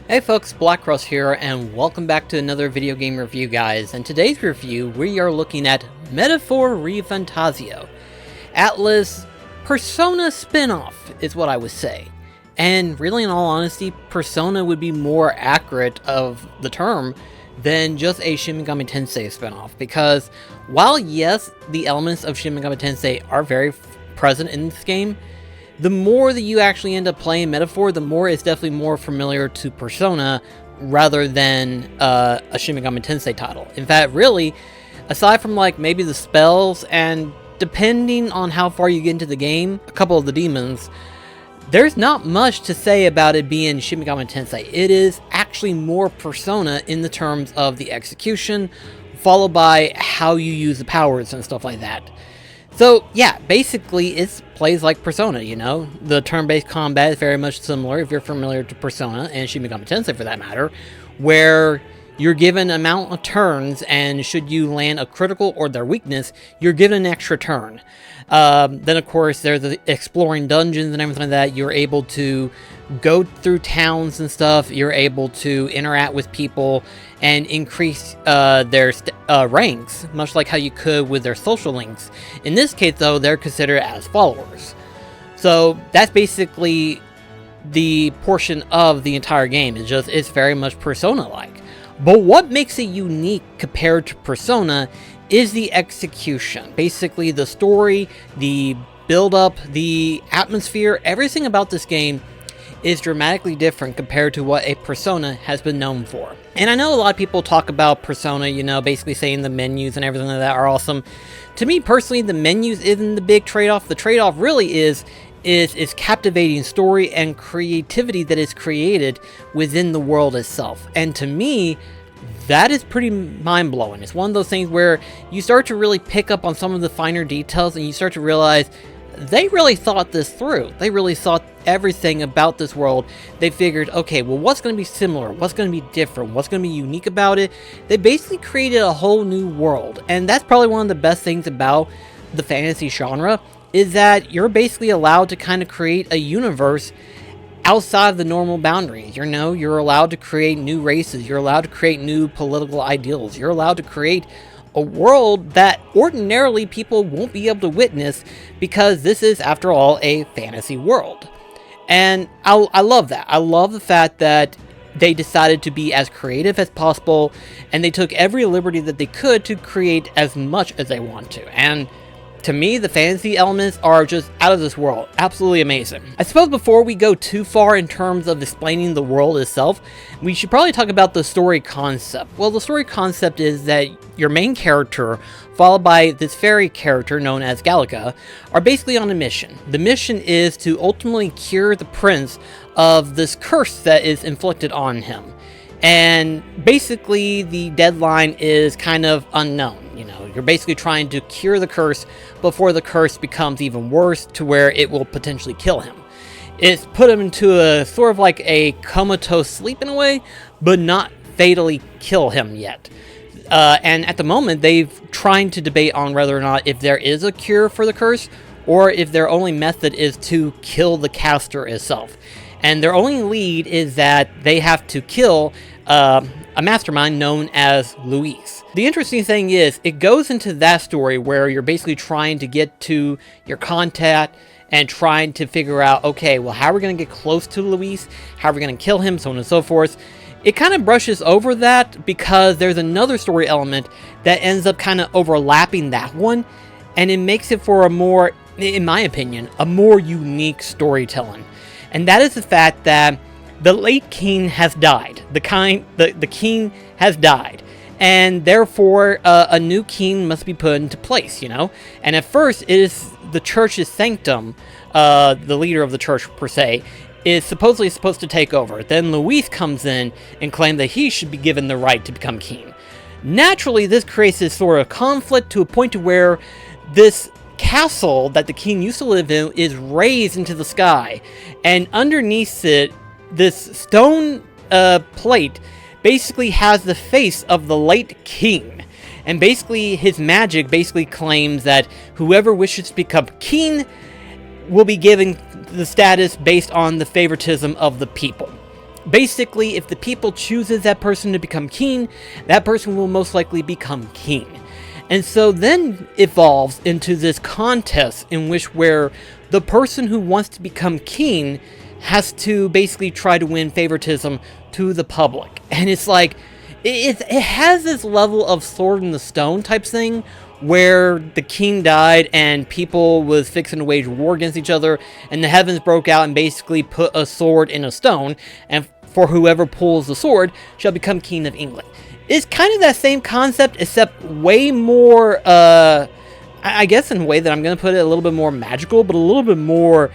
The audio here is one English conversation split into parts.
Hey folks, BlackCross here, and welcome back to another video game review, guys. In today's review, we are looking at Metaphor ReFantazio. Atlas Persona spin-off is what I would say. And really, in all honesty, Persona would be more accurate of the term than just a Shin Megami Tensei spin-off. Because while yes, the elements of Shin Megami Tensei are very present in this game, the more that you actually end up playing Metaphor, the more it's definitely more familiar to Persona rather than a Shin Megami Tensei title. In fact, really, aside from like maybe the spells and depending on how far you get into the game, a couple of the demons, there's not much to say about it being Shin Megami Tensei. It is actually more Persona in the terms of the execution, followed by how you use the powers and stuff like that. So, yeah, basically, it plays like Persona, you know? The turn-based combat is very much similar, if you're familiar to Persona, and Shin Megami Tensei for that matter, where you're given an amount of turns, and should you land a critical or their weakness, you're given an extra turn. Then, of course, there's the exploring dungeons and everything like that. You're able to go through towns and stuff. You're able to interact with people and increase their ranks, much like how you could with their social links. In this case, though, they're considered as followers. So that's basically the portion of the entire game. It's very much Persona-like. But what makes it unique compared to Persona is the execution. Basically, the story, the build-up, the atmosphere, everything about this game is dramatically different compared to what a Persona has been known for. And I know a lot of people talk about Persona, you know, basically saying the menus and everything like that are awesome. To me, personally, the menus isn't the big trade-off. The trade-off really is captivating story and creativity that is created within the world itself. And to me, that is pretty mind-blowing. It's one of those things where you start to really pick up on some of the finer details and you start to realize they really thought this through. They really thought everything about this world. They figured, okay, well, what's going to be similar? What's going to be different? What's going to be unique about it? They basically created a whole new world. And that's probably one of the best things about the fantasy genre, is that you're basically allowed to kind of create a universe outside of the normal boundaries. You know, you're allowed to create new races. You're allowed to create new political ideals. You're allowed to create a world that ordinarily people won't be able to witness, because this is, after all, a fantasy world. And I love that. I love the fact that they decided to be as creative as possible, and they took every liberty that they could to create as much as they want to. And to me, the fantasy elements are just out of this world. Absolutely amazing. I suppose before we go too far in terms of explaining the world itself, we should probably talk about the story concept. Well, the story concept is that your main character, followed by this fairy character known as Gallica, are basically on a mission. The mission is to ultimately cure the prince of this curse that is inflicted on him. And basically, the deadline is kind of unknown. You know, you're basically trying to cure the curse before the curse becomes even worse to where it will potentially kill him. It's put him into a sort of like a comatose sleep in a way, but not fatally kill him yet. And at the moment, they've trying to debate on whether or not if there is a cure for the curse, or if their only method is to kill the caster itself. And their only lead is that they have to kill a mastermind known as Luis. The interesting thing is, it goes into that story where you're basically trying to get to your contact and trying to figure out, okay, well, how are we going to get close to Luis? How are we going to kill him? So on and so forth. It kind of brushes over that because there's another story element that ends up kind of overlapping that one, and it makes it for a more, in my opinion, a more unique storytelling. And that is the fact that the late king has died. The king has died. And therefore, a new king must be put into place, you know? And at first, it is the church's sanctum, the leader of the church, per se, is supposedly supposed to take over. Then Luis comes in and claims that he should be given the right to become king. Naturally, this creates this sort of conflict to a point to where this castle that the king used to live in is raised into the sky, and underneath it, this stone plate basically has the face of the late king, and basically his magic basically claims that whoever wishes to become king will be given the status based on the favoritism of the people. Basically, if the people chooses that person to become king, that person will most likely become king. And so then evolves into this contest in which where the person who wants to become king has to basically try to win favoritism to the public. And it's like, it has this level of sword in the stone type thing, where the king died and people was fixing to wage war against each other, and the heavens broke out and basically put a sword in a stone, and for whoever pulls the sword shall become king of England. It's kind of that same concept, except way more, I guess in a way that I'm going to put it a little bit more magical, but a little bit more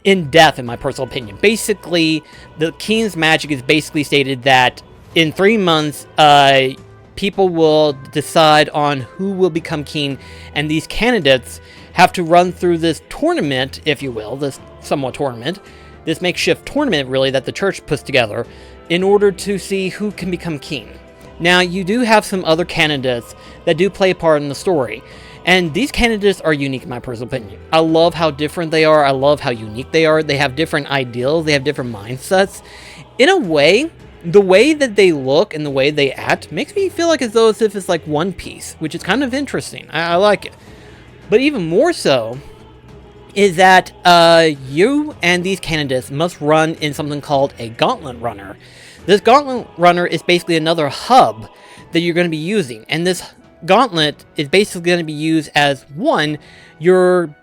in depth, in my personal opinion. Basically, the king's magic is basically stated that in 3 months, people will decide on who will become king, and these candidates have to run through this tournament, if you will, this somewhat tournament, this makeshift tournament, really, that the church puts together in order to see who can become king. Now, you do have some other candidates that do play a part in the story, and these candidates are unique in my personal opinion. I love how different they are. I love how unique they are. They have different ideals. They have different mindsets. In a way, the way that they look and the way they act makes me feel like as though as if it's like One Piece, which is kind of interesting. I like it. But even more so is that you and these candidates must run in something called a gauntlet runner. This gauntlet runner is basically another hub that you're going to be using, and this gauntlet is basically going to be used as, one, your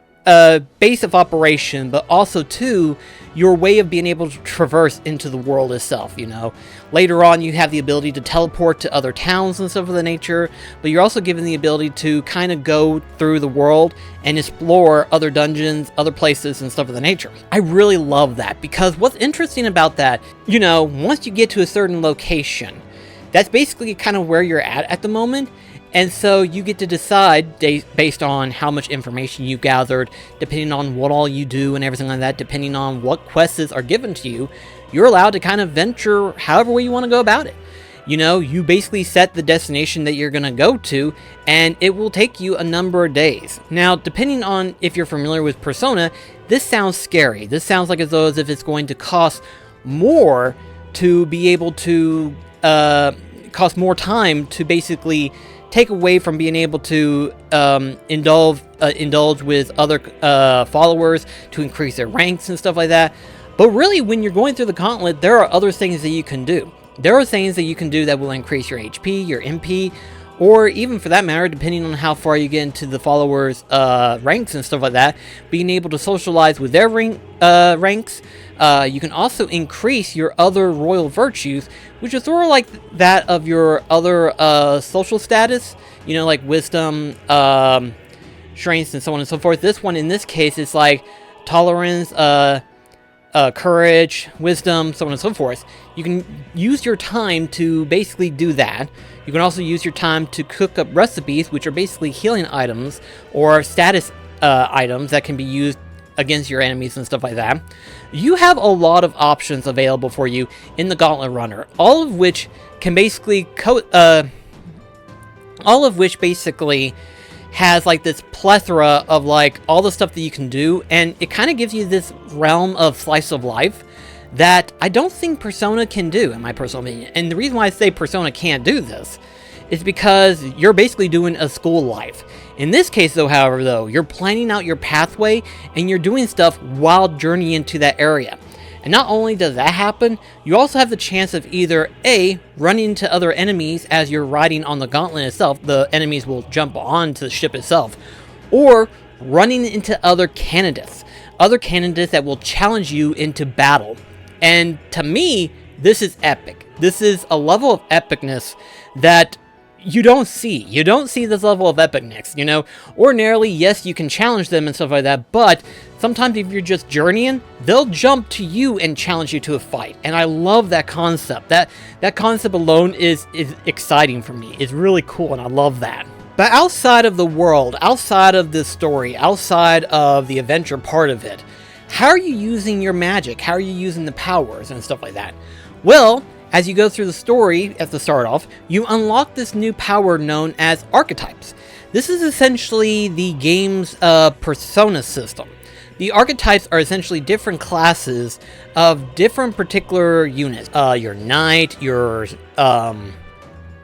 base of operation, but also, two, your way of being able to traverse into the world itself, you know. Later on, you have the ability to teleport to other towns and stuff of the nature, but you're also given the ability to kind of go through the world and explore other dungeons, other places, and stuff of the nature. I really love that, because what's interesting about that, you know, once you get to a certain location, that's basically kind of where you're at the moment. And so you get to decide based on how much information you've gathered, depending on what all you do and everything like that, depending on what quests are given to you, you're allowed to kind of venture however way you want to go about it. You know, you basically set the destination that you're going to go to, and it will take you a number of days. Now, depending on if you're familiar with Persona, this sounds scary. This sounds like as though as if it's going to cost more to be able to, cost more time to basically take away from being able to indulge with other followers to increase their ranks and stuff like that. But really, when you're going through the gauntlet, there are other things that you can do. There are things that you can do that will increase your HP, your MP, or even for that matter, depending on how far you get into the followers' ranks and stuff like that, being able to socialize with their ranks. You can also increase your other royal virtues, which is sort of like that of your other social status, you know, like wisdom, strength, and so on and so forth. This one, in this case, is like tolerance, courage, wisdom, so on and so forth. You can use your time to basically do that. You can also use your time to cook up recipes, which are basically healing items or status items that can be used against your enemies and stuff like that. You have a lot of options available for you in the Gauntlet Runner, all of which can basically has like this plethora of like all the stuff that you can do, and it kind of gives you this realm of slice of life that I don't think Persona can do, in my personal opinion. And the reason why I say Persona can't do this is because you're basically doing a school life. In this case, though, however, you're planning out your pathway and you're doing stuff while journeying to that area. And not only does that happen, you also have the chance of either A, running into other enemies as you're riding on the gauntlet itself, the enemies will jump onto the ship itself, or running into other candidates that will challenge you into battle. And to me, this is epic. This is a level of epicness that you don't see. You don't see this level of epicness, you know? Ordinarily, yes, you can challenge them and stuff like that, but sometimes if you're just journeying, they'll jump to you and challenge you to a fight. And I love that concept. That concept alone is exciting for me. It's really cool, and I love that. But outside of the world, outside of this story, outside of the adventure part of it, how are you using your magic? How are you using the powers and stuff like that? Well, as you go through the story at the start off, you unlock this new power known as archetypes. This is essentially the game's persona system. The archetypes are essentially different classes of different particular units. Your knight, your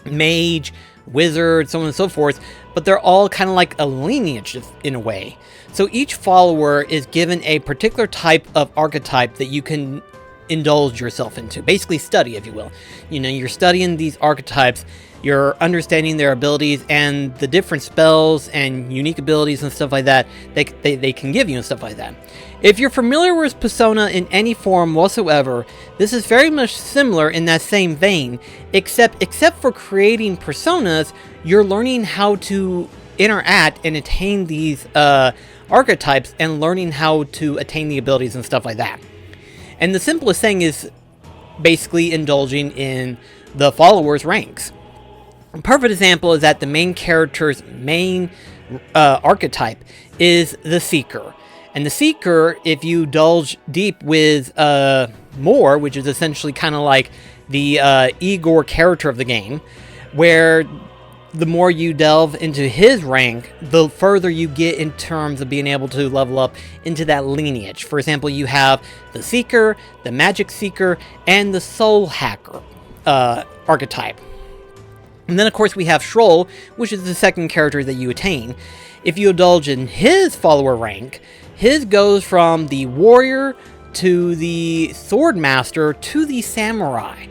mage, wizard, so on and so forth, but they're all kind of like a lineage in a way. So each follower is given a particular type of archetype that you can indulge yourself into, basically study, if you will. You know, you're studying these archetypes, you're understanding their abilities and the different spells and unique abilities and stuff like that they can give you and stuff like that. If you're familiar with Persona in any form whatsoever, this is very much similar in that same vein, except for creating personas, you're learning how to interact and attain these archetypes and learning how to attain the abilities and stuff like that. And the simplest thing is basically indulging in the followers' ranks. A perfect example is that the main character's main archetype is the Seeker. And the Seeker, if you indulge deep with More, which is essentially kind of like the Igor character of the game, where the more you delve into his rank, the further you get in terms of being able to level up into that lineage. For example, you have the Seeker, the Magic Seeker, and the Soul Hacker archetype. And then, of course, we have Shroll, which is the second character that you attain. If you indulge in his follower rank, his goes from the Warrior to the Sword Master to the Samurai.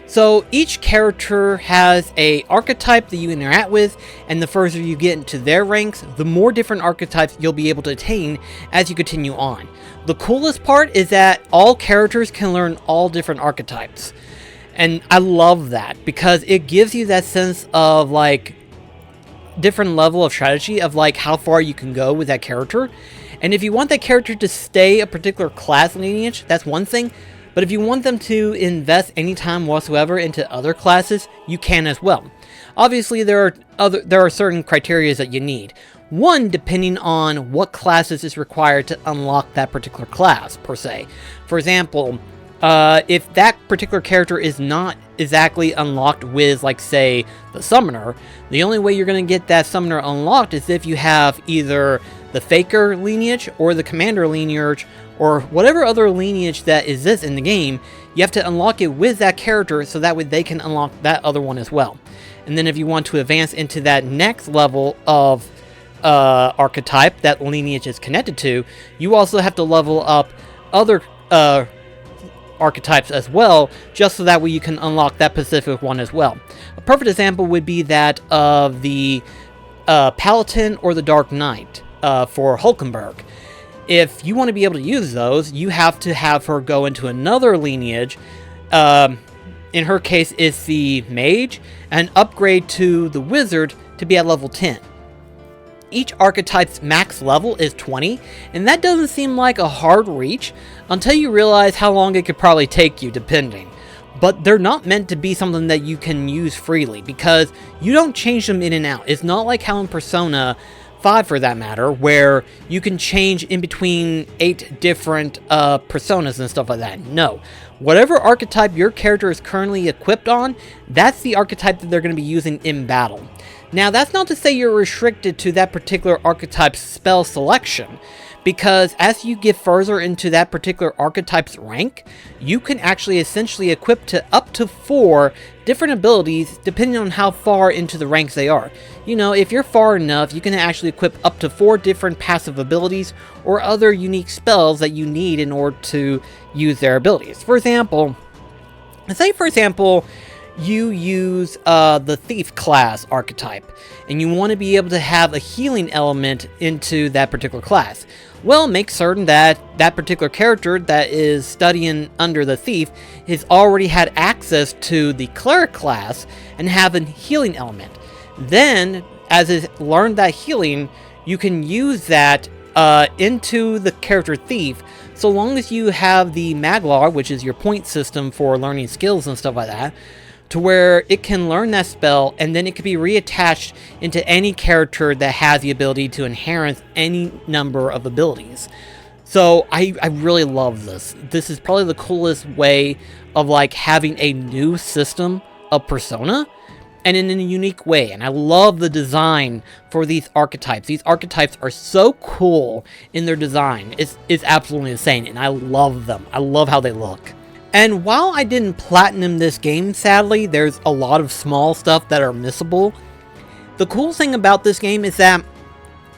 So each character has a archetype that you interact with, and the further you get into their ranks, the more different archetypes you'll be able to attain as you continue on. The coolest part is that all characters can learn all different archetypes. And I love that because it gives you that sense of like different level of strategy of like how far you can go with that character. And if you want that character to stay a particular class lineage, that's one thing. But if you want them to invest any time whatsoever into other classes, you can as well. Obviously, there are certain criteria that you need. One, depending on what classes is required to unlock that particular class, per se. For example, if that particular character is not exactly unlocked with, like, say, the Summoner, the only way you're going to get that Summoner unlocked is if you have either the Faker lineage or the Commander lineage or whatever other lineage that exists in the game. You have to unlock it with that character so that way they can unlock that other one as well. And then if you want to advance into that next level of archetype that lineage is connected to, you also have to level up other archetypes as well, just so that way you can unlock that specific one as well. A perfect example would be that of the Paladin or the Dark Knight for Hulkenberg. If you want to be able to use those, you have to have her go into another lineage. In her case, it's the Mage, and upgrade to the Wizard to be at level 10. Each archetype's max level is 20, and that doesn't seem like a hard reach until you realize how long it could probably take you, depending. But they're not meant to be something that you can use freely, because you don't change them in and out. It's not like how in Persona 5, for that matter, where you can change in between 8 different personas and stuff like that. No. Whatever archetype your character is currently equipped on, that's the archetype that they're going to be using in battle. Now, that's not to say you're restricted to that particular archetype's spell selection, because as you get further into that particular archetype's rank, you can actually essentially equip to up to 4 different abilities depending on how far into the ranks they are. You know, if you're far enough, you can actually equip up to 4 different passive abilities or other unique spells that you need in order to use their abilities. For example, you use the Thief class archetype, and you want to be able to have a healing element into that particular class. Well, make certain that that particular character that is studying under the Thief has already had access to the Cleric class and have a healing element. Then, as it learned that healing, you can use that into the character Thief, so long as you have the Maglar, which is your point system for learning skills and stuff like that, to where it can learn that spell, and then it can be reattached into any character that has the ability to inherit any number of abilities. So I really love this. This is probably the coolest way of like having a new system of Persona, and in a unique way. And I love the design for these archetypes. These archetypes are so cool in their design. It's absolutely insane, and I love them. I love how they look. And while I didn't platinum this game, sadly, there's a lot of small stuff that are missable. The cool thing about this game is that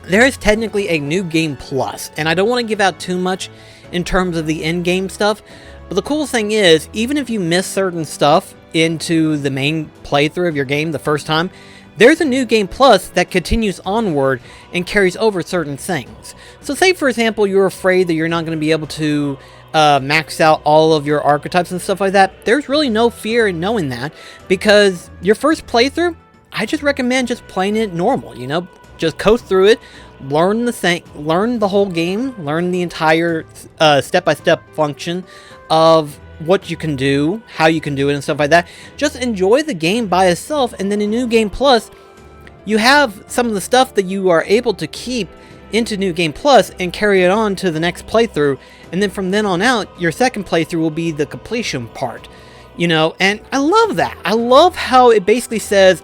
there is technically a new game plus, and I don't want to give out too much in terms of the in-game stuff, but the cool thing is, even if you miss certain stuff into the main playthrough of your game the first time, there's a new game plus that continues onward and carries over certain things. So say, for example, you're afraid that you're not going to be able to max out all of your archetypes and stuff like that. There's really no fear in knowing that, because your first playthrough, I just recommend just playing it normal, you know? Just coast through it, learn the whole game, learn the entire step-by-step function of what you can do, how you can do it, and stuff like that. Just enjoy the game by itself, and then in New Game Plus, you have some of the stuff that you are able to keep into New Game Plus and carry it on to the next playthrough, and then from then on out, your second playthrough will be the completion part, you know? And I love that. I love how it basically says,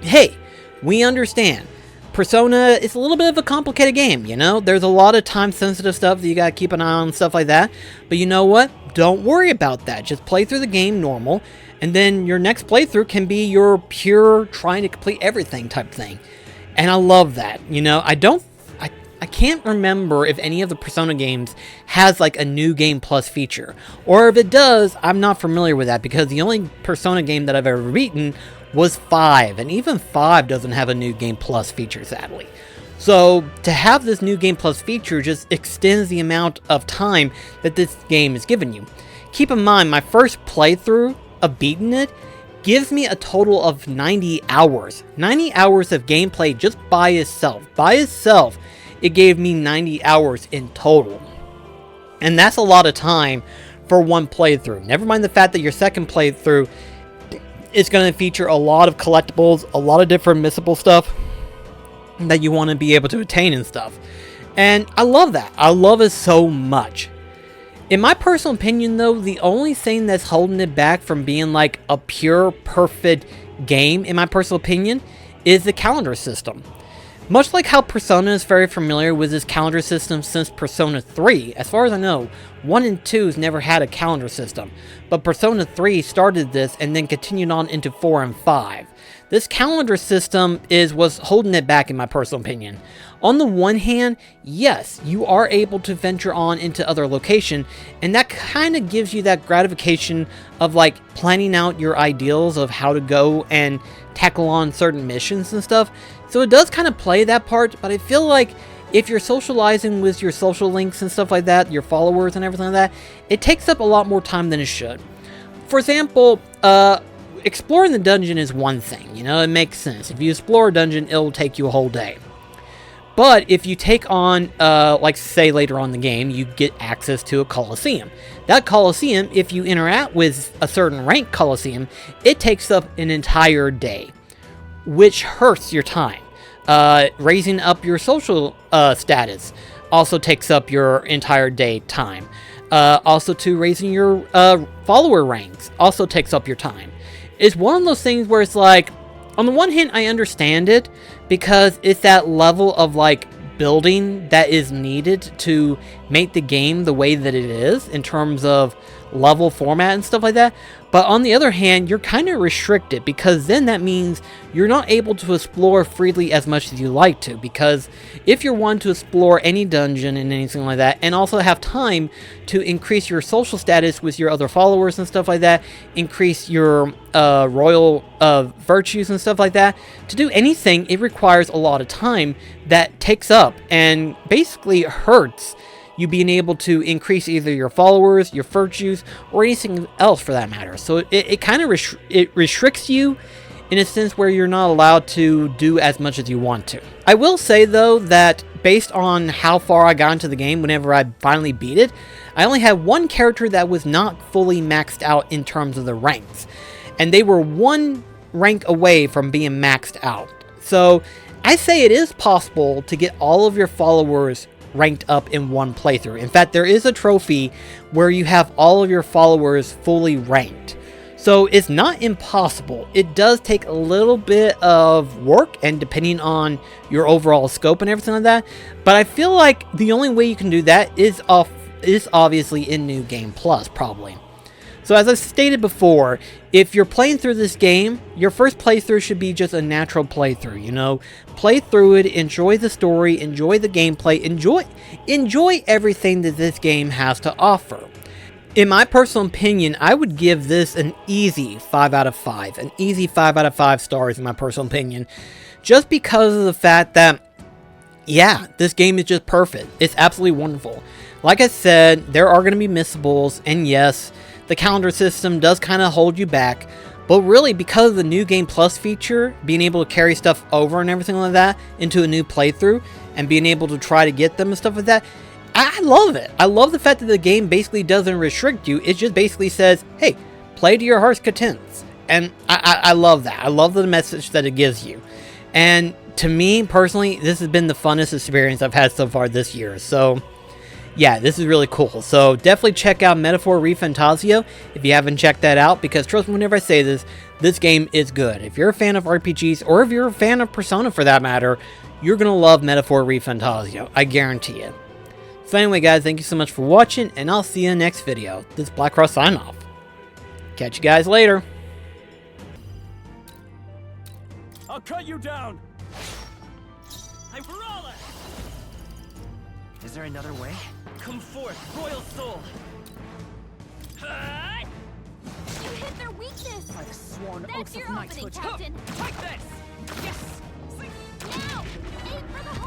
hey, we understand. Persona is a little bit of a complicated game, you know? There's a lot of time-sensitive stuff that you gotta keep an eye on and stuff like that. But you know what? Don't worry about that. Just play through the game normal, and then your next playthrough can be your pure trying to complete everything type thing. And I love that, you know? I can't remember if any of the Persona games has like a new game plus feature. Or if it does, I'm not familiar with that, because the only Persona game that I've ever beaten was 5, and even 5 doesn't have a new game plus feature, sadly. So to have this new game plus feature just extends the amount of time that this game is giving you. Keep in mind, my first playthrough of beating it gives me a total of 90 hours. 90 hours of gameplay just by itself. By itself, it gave me 90 hours in total. And that's a lot of time for one playthrough. Never mind the fact that your second playthrough is going to feature a lot of collectibles, a lot of different missable stuff that you want to be able to attain and stuff. And I love that. I love it so much. In my personal opinion, though, the only thing that's holding it back from being like a pure, perfect game, in my personal opinion, is the calendar system. Much like how Persona is very familiar with this calendar system since Persona 3, as far as I know, 1 and 2's never had a calendar system, but Persona 3 started this and then continued on into 4 and 5. This calendar system was holding it back, in my personal opinion. On the one hand, yes, you are able to venture on into other locations, and that kind of gives you that gratification of like planning out your ideals of how to go and tackle on certain missions and stuff. So it does kind of play that part, but I feel like if you're socializing with your social links and stuff like that, your followers and everything like that, it takes up a lot more time than it should. For example, exploring the dungeon is one thing, you know, it makes sense. If you explore a dungeon, it'll take you a whole day. But if you take on, like say later on in the game, you get access to a Colosseum. That Colosseum, if you interact with a certain rank Colosseum, it takes up an entire day, which hurts your time. Raising up your social status also takes up your entire day time. Also to raising your follower ranks also takes up your time. It's one of those things where it's like, on the one hand, I understand it, because it's that level of like building that is needed to make the game the way that it is in terms of level format and stuff like that. But on the other hand, you're kind of restricted, because then that means you're not able to explore freely as much as you like to, because if you're one to explore any dungeon and anything like that, and also have time to increase your social status with your other followers and stuff like that, increase your royal virtues and stuff like that, to do anything, it requires a lot of time that takes up and basically hurts you being able to increase either your followers, your virtues, or anything else for that matter. So it kind of restricts you in a sense where you're not allowed to do as much as you want to. I will say though that based on how far I got into the game whenever I finally beat it, I only had one character that was not fully maxed out in terms of the ranks. And they were one rank away from being maxed out. So I say it is possible to get all of your followers ranked up in one playthrough. In fact, there is a trophy where you have all of your followers fully ranked. So it's not impossible. It does take a little bit of work, and depending on your overall scope and everything like that. But I feel like the only way you can do that is obviously in New Game Plus, probably. So as I stated before, if you're playing through this game, your first playthrough should be just a natural playthrough, you know? Play through it, enjoy the story, enjoy the gameplay, enjoy everything that this game has to offer. In my personal opinion, I would give this an easy 5 out of 5. An easy 5 out of 5 stars in my personal opinion. Just because of the fact that, yeah, this game is just perfect. It's absolutely wonderful. Like I said, there are going to be missables, and yes, the calendar system does kind of hold you back. But really, because of the New Game Plus feature, being able to carry stuff over and everything like that into a new playthrough, and being able to try to get them and stuff like that, I love it. I love the fact that the game basically doesn't restrict you. It just basically says, hey, play to your heart's content. And I love that. I love the message that it gives you. And to me, personally, this has been the funnest experience I've had so far this year. So, yeah, this is really cool. So, definitely check out Metaphor ReFantazio if you haven't checked that out. Because trust me, whenever I say this, this game is good. If you're a fan of RPGs, or if you're a fan of Persona for that matter, you're going to love Metaphor ReFantazio. I guarantee it. So anyway guys, thank you so much for watching, and I'll see you in the next video. This is BlackCross sign off. Catch you guys later. I'll cut you down! I'm Brawler! Is there another way? Come forth, Royal Soul! You hit their weakness! I've sworn That's oaths your of opening, knighthood. Captain! Like this! Yes! Now! Aim for the